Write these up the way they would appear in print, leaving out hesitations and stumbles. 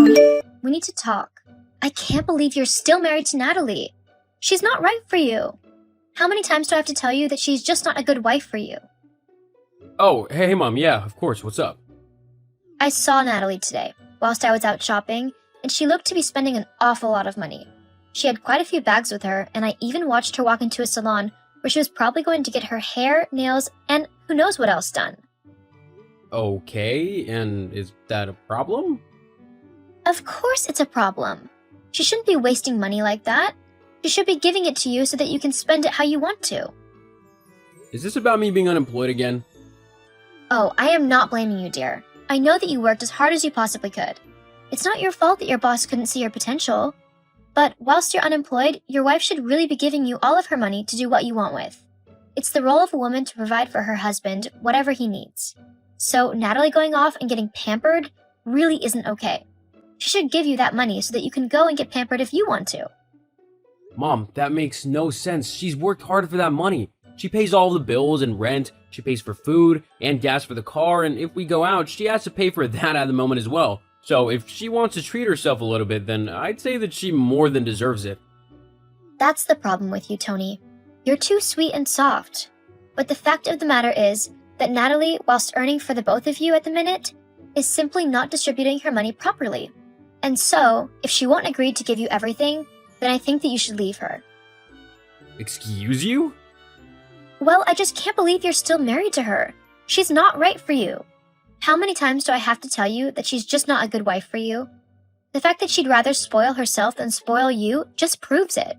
Tony, we need to talk. I can't believe you're still married to Natalie. She's not right for you. How many times do I have to tell you that she's just not a good wife for you? Oh, hey, Mom, yeah, of course, what's up? I saw Natalie today, whilst I was out shopping, and she looked to be spending an awful lot of money. She had quite a few bags with her, and I even watched her walk into a salon where she was probably going to get her hair, nails, and who knows what else done. Okay, and is that a problem? Of course it's a problem. She shouldn't be wasting money like that. She should be giving it to you so that you can spend it how you want to. Is this about me being unemployed again? Oh, I am not blaming you, dear. I know that you worked as hard as you possibly could. It's not your fault that your boss couldn't see your potential. But whilst you're unemployed, your wife should really be giving you all of her money to do what you want with. It's the role of a woman to provide for her husband whatever he needs. So Natalie going off and getting pampered really isn't okay. She should give you that money so that you can go and get pampered if you want to. Mom, that makes no sense. She's worked hard for that money. She pays all the bills and rent, she pays for food and gas for the car, and if we go out, she has to pay for that at the moment as well. So if she wants to treat herself a little bit, then I'd say that she more than deserves it. That's the problem with you, Tony. You're too sweet and soft. But the fact of the matter is that Natalie, whilst earning for the both of you at the minute, is simply not distributing her money properly. And so, if she won't agree to give you everything, then I think that you should leave her. Excuse you? Well, I just can't believe you're still married to her. She's not right for you. How many times do I have to tell you that she's just not a good wife for you? The fact that she'd rather spoil herself than spoil you just proves it.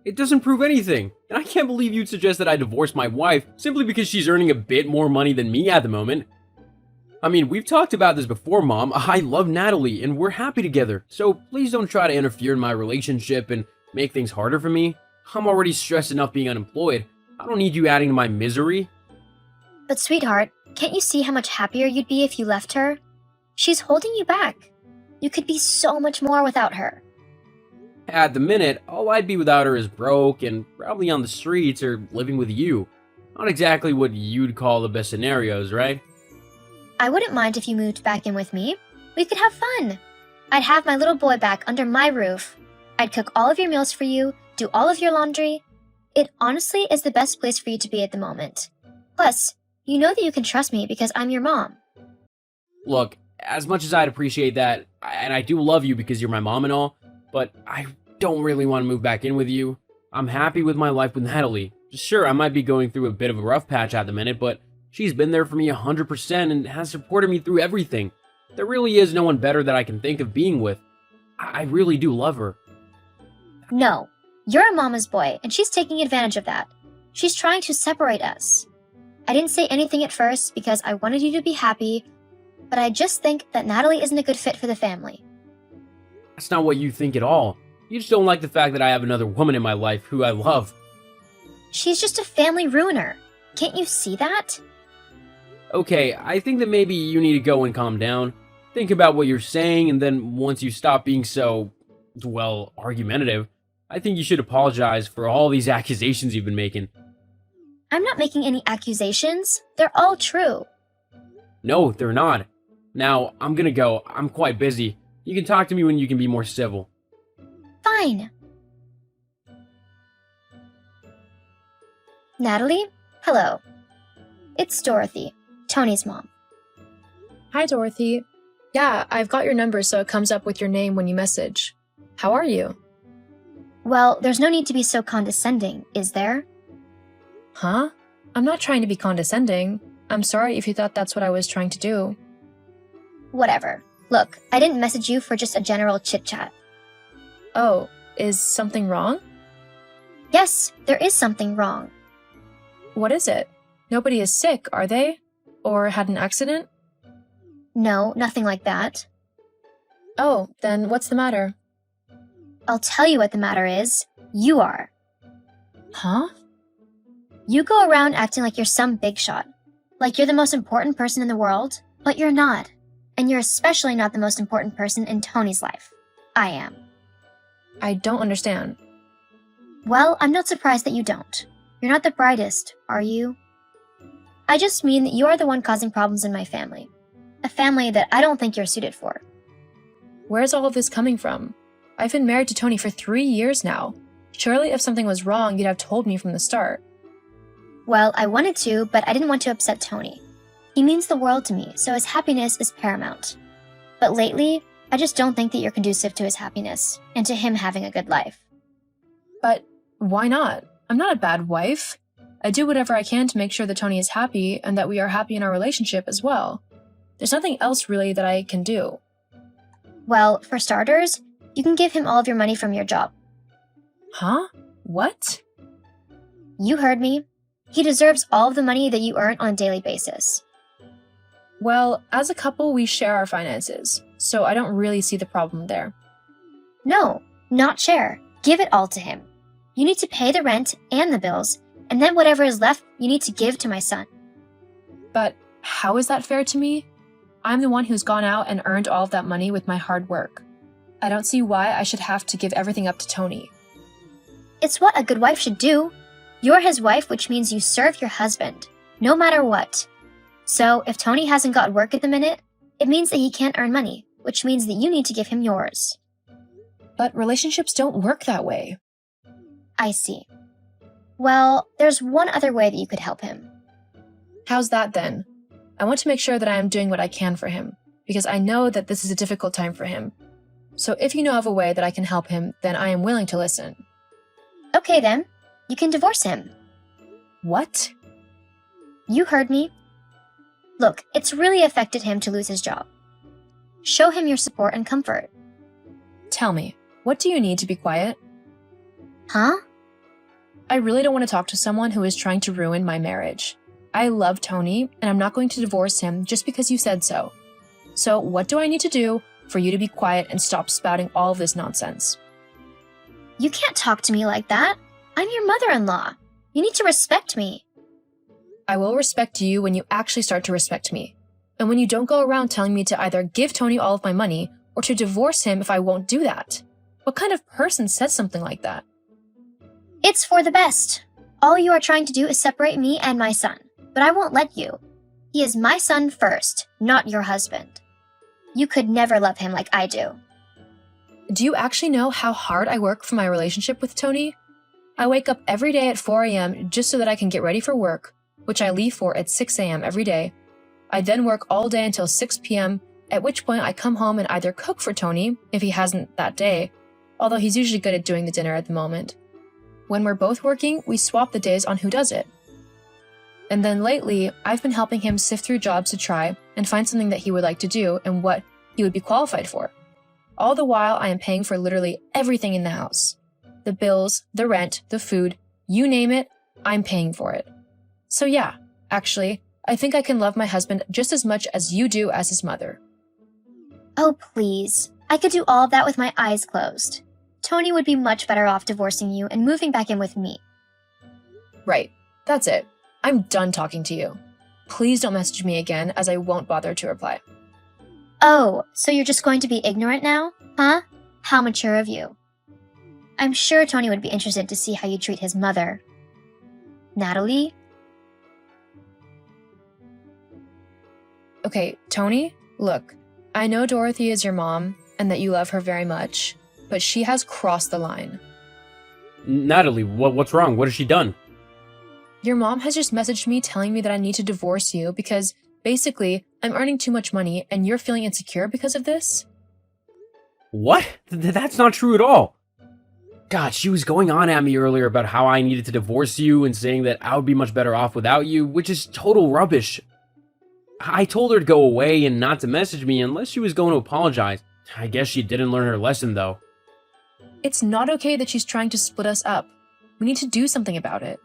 It doesn't prove anything. And I can't believe you'd suggest that I divorce my wife simply because she's earning a bit more money than me at the moment. I mean, we've talked about this before, Mom. I love Natalie, and we're happy together. So please don't try to interfere in my relationship and make things harder for me. I'm already stressed enough being unemployed. I don't need you adding to my misery. But sweetheart, can't you see how much happier you'd be if you left her? She's holding you back. You could be so much more without her. At the minute, all I'd be without her is broke and probably on the streets or living with you. Not exactly what you'd call the best scenarios, right? I wouldn't mind if you moved back in with me. We could have fun. I'd have my little boy back under my roof. I'd cook all of your meals for you, do all of your laundry. It honestly is the best place for you to be at the moment. Plus, you know that you can trust me because I'm your mom. Look, as much as I'd appreciate that, and I do love you because you're my mom and all, but I don't really want to move back in with you. I'm happy with my life with Natalie. Sure, I might be going through a bit of a rough patch at the minute, but she's been there for me 100% and has supported me through everything. There really is no one better that I can think of being with. I really do love her. No, you're a mama's boy, and she's taking advantage of that. She's trying to separate us. I didn't say anything at first because I wanted you to be happy, but I just think that Natalie isn't a good fit for the family. That's not what you think at all. You just don't like the fact that I have another woman in my life who I love. She's just a family ruiner. Can't you see that? Okay, I think that maybe you need to go and calm down. Think about what you're saying, and then once you stop being so, well, argumentative, I think you should apologize for all these accusations you've been making. I'm not making any accusations. They're all true. No, they're not. Now, I'm gonna go. I'm quite busy. You can talk to me when you can be more civil. Fine. Natalie? Hello. It's Dorothy, Tony's mom. Hi, Dorothy. Yeah, I've got your number so it comes up with your name when you message. How are you? Well, there's no need to be so condescending, is there? Huh? I'm not trying to be condescending. I'm sorry if you thought that's what I was trying to do. Whatever. Look, I didn't message you for just a general chit-chat. Oh, is something wrong? Yes, there is something wrong. What is it? Nobody is sick, are they? Or had an accident? No, nothing like that. Oh, then what's the matter? I'll tell you what the matter is. You are. Huh? You go around acting like you're some big shot. Like you're the most important person in the world, but you're not. And you're especially not the most important person in Tony's life. I am. I don't understand. Well, I'm not surprised that you don't. You're not the brightest, are you? I just mean that you are the one causing problems in my family. A family that I don't think you're suited for. Where's all of this coming from? I've been married to Tony for 3 years now. Surely if something was wrong, you'd have told me from the start. Well, I wanted to, but I didn't want to upset Tony. He means the world to me, so his happiness is paramount. But lately, I just don't think that you're conducive to his happiness and to him having a good life. But why not? I'm not a bad wife. I do whatever I can to make sure that Tony is happy and that we are happy in our relationship as well. There's nothing else really that I can do. Well, for starters, you can give him all of your money from your job. Huh? What? You heard me. He deserves all of the money that you earn on a daily basis. Well, as a couple, we share our finances, so I don't really see the problem there. No, not share. Give it all to him. You need to pay the rent and the bills, and then whatever is left, you need to give to my son. But how is that fair to me? I'm the one who's gone out and earned all of that money with my hard work. I don't see why I should have to give everything up to Tony. It's what a good wife should do. You're his wife, which means you serve your husband, no matter what. So, if Tony hasn't got work at the minute, it means that he can't earn money, which means that you need to give him yours. But relationships don't work that way. I see. Well, there's one other way that you could help him. How's that then? I want to make sure that I am doing what I can for him, because I know that this is a difficult time for him. So if you know of a way that I can help him, then I am willing to listen. Okay then, you can divorce him. What? You heard me. Look, it's really affected him to lose his job. Show him your support and comfort. Tell me, what do you need to be quiet? Huh? I really don't want to talk to someone who is trying to ruin my marriage. I love Tony, and I'm not going to divorce him just because you said so. So what do I need to do for you to be quiet and stop spouting all of this nonsense? You can't talk to me like that. I'm your mother-in-law. You need to respect me. I will respect you when you actually start to respect me. And when you don't go around telling me to either give Tony all of my money or to divorce him if I won't do that. What kind of person says something like that? It's for the best. All you are trying to do is separate me and my son, but I won't let you. He is my son first, not your husband. You could never love him like I do. Do you actually know how hard I work for my relationship with Tony? I wake up every day at 4 a.m. just so that I can get ready for work, which I leave for at 6 a.m. every day. I then work all day until 6 p.m., at which point I come home and either cook for Tony, if he hasn't that day, although he's usually good at doing the dinner at the moment. When we're both working, we swap the days on who does it. And then lately, I've been helping him sift through jobs to try and find something that he would like to do and what he would be qualified for. All the while, I am paying for literally everything in the house. The bills, the rent, the food, you name it, I'm paying for it. So yeah, actually, I think I can love my husband just as much as you do as his mother. Oh, please. I could do all of that with my eyes closed. Tony would be much better off divorcing you and moving back in with me. Right, that's it. I'm done talking to you. Please don't message me again, as I won't bother to reply. Oh, so you're just going to be ignorant now? Huh? How mature of you. I'm sure Tony would be interested to see how you treat his mother. Natalie? Okay, Tony, look, I know Dorothy is your mom and that you love her very much, but she has crossed the line. Natalie, what's wrong? What has she done? Your mom has just messaged me telling me that I need to divorce you because, basically, I'm earning too much money and you're feeling insecure because of this? What? That's not true at all. God, she was going on at me earlier about how I needed to divorce you and saying that I would be much better off without you, which is total rubbish. I told her to go away and not to message me unless she was going to apologize. I guess she didn't learn her lesson, though. It's not okay that she's trying to split us up. We need to do something about it.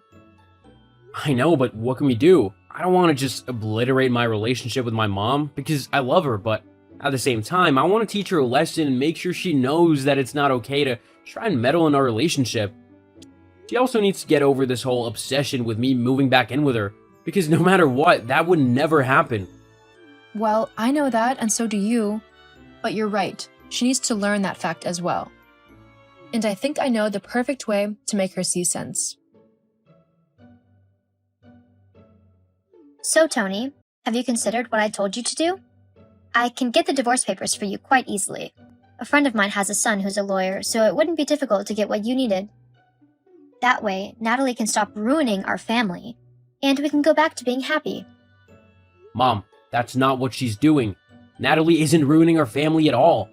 I know, but what can we do? I don't want to just obliterate my relationship with my mom, because I love her, but at the same time, I want to teach her a lesson and make sure she knows that it's not okay to try and meddle in our relationship. She also needs to get over this whole obsession with me moving back in with her, because no matter what, that would never happen. Well, I know that, and so do you. But you're right. She needs to learn that fact as well. And I think I know the perfect way to make her see sense. So, Tony, have you considered what I told you to do? I can get the divorce papers for you quite easily. A friend of mine has a son who's a lawyer, so it wouldn't be difficult to get what you needed. That way, Natalie can stop ruining our family, and we can go back to being happy. Mom, that's not what she's doing. Natalie isn't ruining our family at all.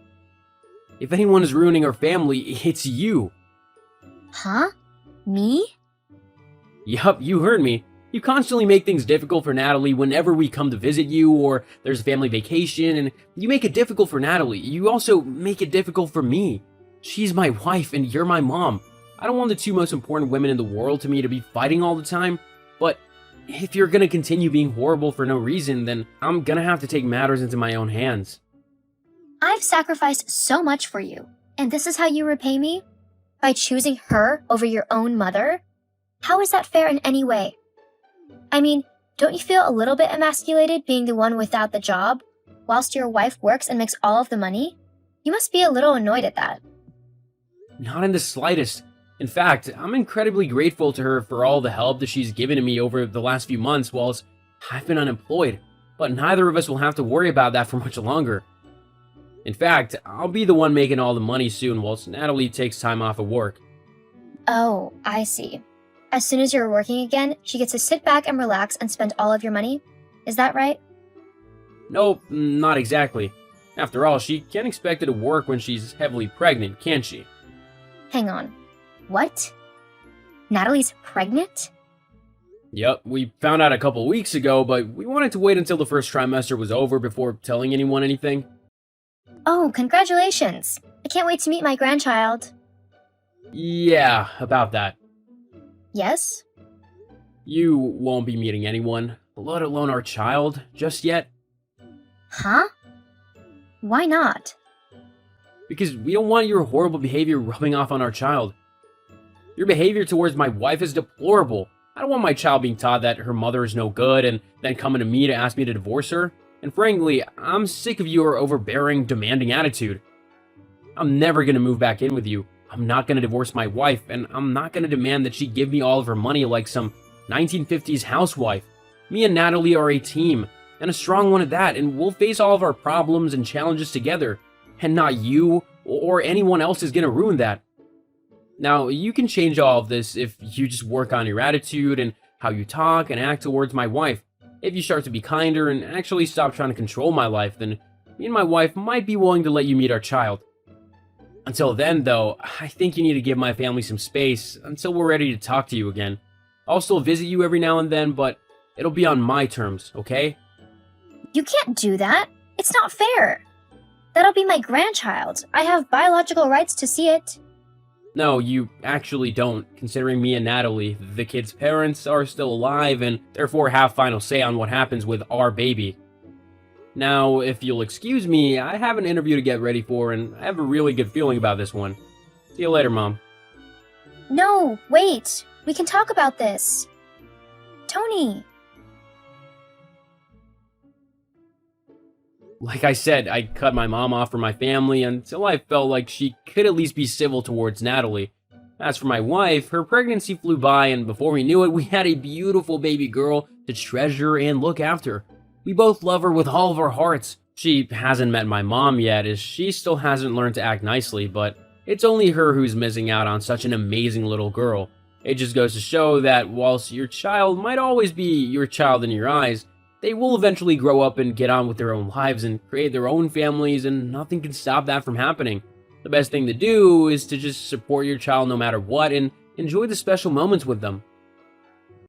If anyone is ruining our family, it's you. Huh? Me? Yup, you heard me. You constantly make things difficult for Natalie whenever we come to visit you or there's a family vacation, and you make it difficult for Natalie. You also make it difficult for me. She's my wife and you're my mom. I don't want the two most important women in the world to me to be fighting all the time, but if you're gonna continue being horrible for no reason, then I'm gonna have to take matters into my own hands. I've sacrificed so much for you, and this is how you repay me? By choosing her over your own mother? How is that fair in any way? I mean, don't you feel a little bit emasculated being the one without the job, whilst your wife works and makes all of the money? You must be a little annoyed at that. Not in the slightest. In fact, I'm incredibly grateful to her for all the help that she's given to me over the last few months whilst I've been unemployed, but neither of us will have to worry about that for much longer. In fact, I'll be the one making all the money soon whilst Natalie takes time off of work. Oh, I see. As soon as you're working again, she gets to sit back and relax and spend all of your money? Is that right? Nope, not exactly. After all, she can't expect it to work when she's heavily pregnant, can she? Hang on. What? Natalie's pregnant? Yep, we found out a couple weeks ago, but we wanted to wait until the first trimester was over before telling anyone anything. Oh, congratulations. I can't wait to meet my grandchild. Yeah, about that. Yes? You won't be meeting anyone, let alone our child, just yet. Huh? Why not? Because we don't want your horrible behavior rubbing off on our child. Your behavior towards my wife is deplorable. I don't want my child being taught that her mother is no good and then coming to me to ask me to divorce her. And frankly, I'm sick of your overbearing, demanding attitude. I'm never gonna move back in with you. I'm not gonna divorce my wife, and I'm not gonna demand that she give me all of her money like some 1950s housewife. Me and Natalie are a team, and a strong one at that, and we'll face all of our problems and challenges together. And not you or anyone else is gonna ruin that. Now, you can change all of this if you just work on your attitude and how you talk and act towards my wife. If you start to be kinder and actually stop trying to control my life, then me and my wife might be willing to let you meet our child. Until then, though, I think you need to give my family some space until we're ready to talk to you again. I'll still visit you every now and then, but it'll be on my terms, okay? You can't do that. It's not fair. That'll be my grandchild. I have biological rights to see it. No, you actually don't, considering me and Natalie, the kid's parents, are still alive and therefore have final say on what happens with our baby. Now, if you'll excuse me, I have an interview to get ready for, and I have a really good feeling about this one. See you later, Mom. No, wait. We can talk about this. Tony. Like I said, I cut my mom off from my family until I felt like she could at least be civil towards Natalie. As for my wife, her pregnancy flew by, and before we knew it, we had a beautiful baby girl to treasure and look after. We both love her with all of our hearts. She hasn't met my mom yet, as she still hasn't learned to act nicely, but it's only her who's missing out on such an amazing little girl. It just goes to show that whilst your child might always be your child in your eyes, they will eventually grow up and get on with their own lives and create their own families, and nothing can stop that from happening. The best thing to do is to just support your child no matter what and enjoy the special moments with them.